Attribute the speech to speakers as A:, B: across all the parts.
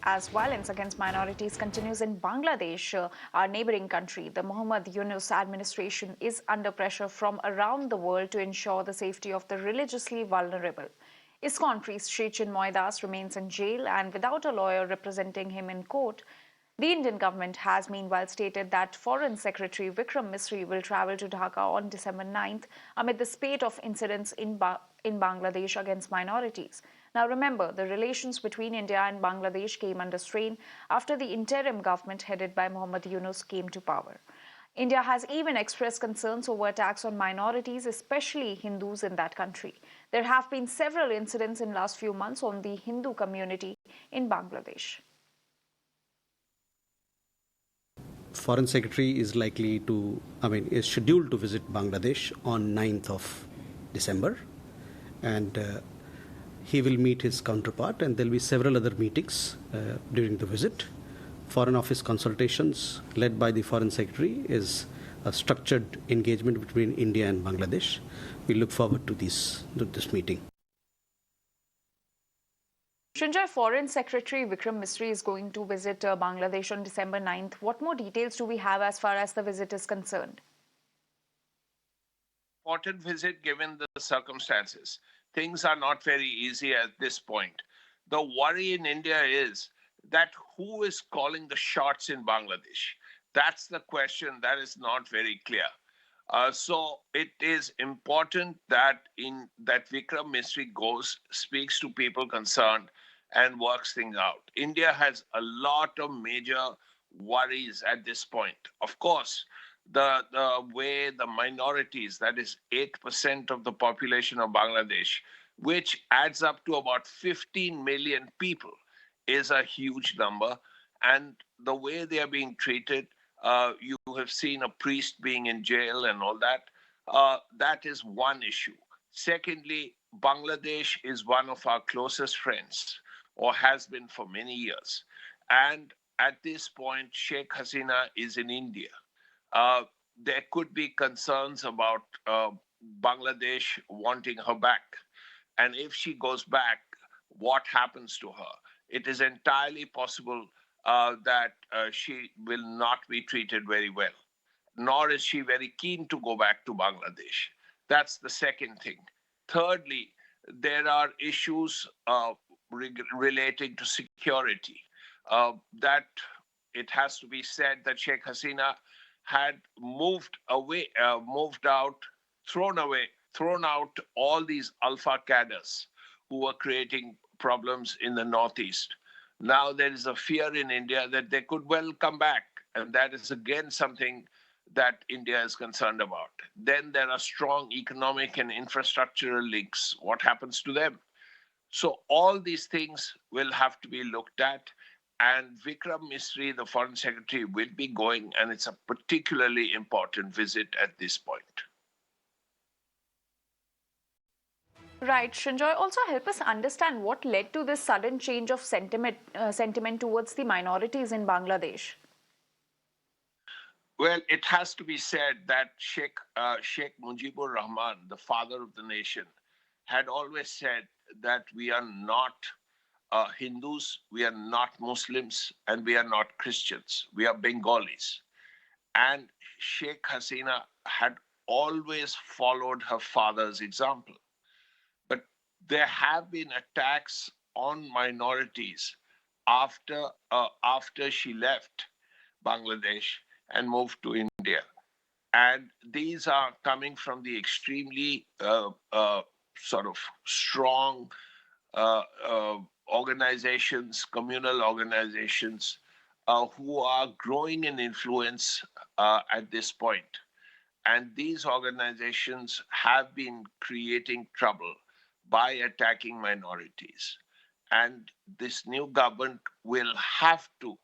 A: As violence against minorities continues in Bangladesh, our neighboring country, the Muhammad Yunus administration is under pressure from around the world to ensure the safety of the religiously vulnerable. ISKCON priest Sri Chinmoy Das remains in jail and without a lawyer representing him in court. The Indian government has meanwhile stated that Foreign Secretary Vikram Misri will travel to Dhaka on December 9th amid the spate of incidents in Bangladesh against minorities. Now remember, the relations between India and Bangladesh came under strain after the interim government headed by Muhammad Yunus came to power. India has even expressed concerns over attacks on minorities, especially Hindus in that country. There have been several incidents in last few months on the Hindu community in Bangladesh.
B: Foreign Secretary is is scheduled to visit Bangladesh on 9th of December, and he will meet his counterpart, and there will be several other meetings during the visit. Foreign Office consultations led by the Foreign Secretary is a structured engagement between India and Bangladesh. We look forward to this meeting.
A: Shinjai, Foreign Secretary Vikram Misri is going to visit Bangladesh on December 9th. What more details do we have as far as the visit is concerned?
C: Important visit given the circumstances. Things are not very easy at this point. The worry in India is that who is calling the shots in Bangladesh? That's the question that is not very clear. So it is important that Vikram Misri goes, speaks to people concerned, and works things out. India has a lot of major worries at this point. Of course, the way the minorities, that is 8% of the population of Bangladesh, which adds up to about 15 million people, is a huge number. And the way they are being treated, you have seen a priest being in jail and all that. That is one issue. Secondly, Bangladesh is one of our closest friends, or has been for many years. And at this point, Sheikh Hasina is in India. There could be concerns about Bangladesh wanting her back. And if she goes back, what happens to her? It is entirely possible that she will not be treated very well, nor is she very keen to go back to Bangladesh. That's the second thing. Thirdly, there are issues relating to security. That it has to be said that Sheikh Hasina had moved out, thrown out all these alpha cadres who were creating problems in the Northeast. Now there is a fear in India that they could well come back, and that is again something that India is concerned about. Then there are strong economic and infrastructural links. What happens to them? So all these things will have to be looked at. And Vikram Misri, the Foreign Secretary, will be going, and it's a particularly important visit at this point.
A: Right, Shinjoy, also help us understand what led to this sudden change of sentiment towards the minorities in Bangladesh.
C: Well, it has to be said that Sheikh Mujibur Rahman, the father of the nation, had always said that we are not Hindus, we are not Muslims, and we are not Christians. We are Bengalis. And Sheikh Hasina had always followed her father's example. But there have been attacks on minorities after she left Bangladesh and moved to India. And these are coming from the extremely sort of strong organizations, communal organizations, who are growing in influence at this point. And these organizations have been creating trouble by attacking minorities. And this new government will have to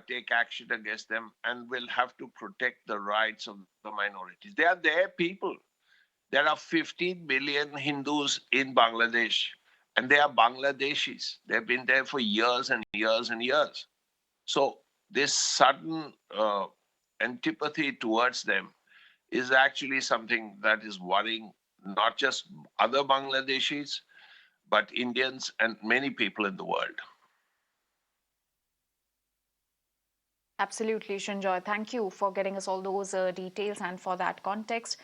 C: take action against them and will have to protect the rights of the minorities. They are their people. There are 15 million Hindus in Bangladesh, and they are Bangladeshis. They've been there for years and years and years. So this sudden antipathy towards them is actually something that is worrying not just other Bangladeshis, but Indians and many people in the world.
A: Absolutely, Shinjoy. Thank you for getting us all those details and for that context.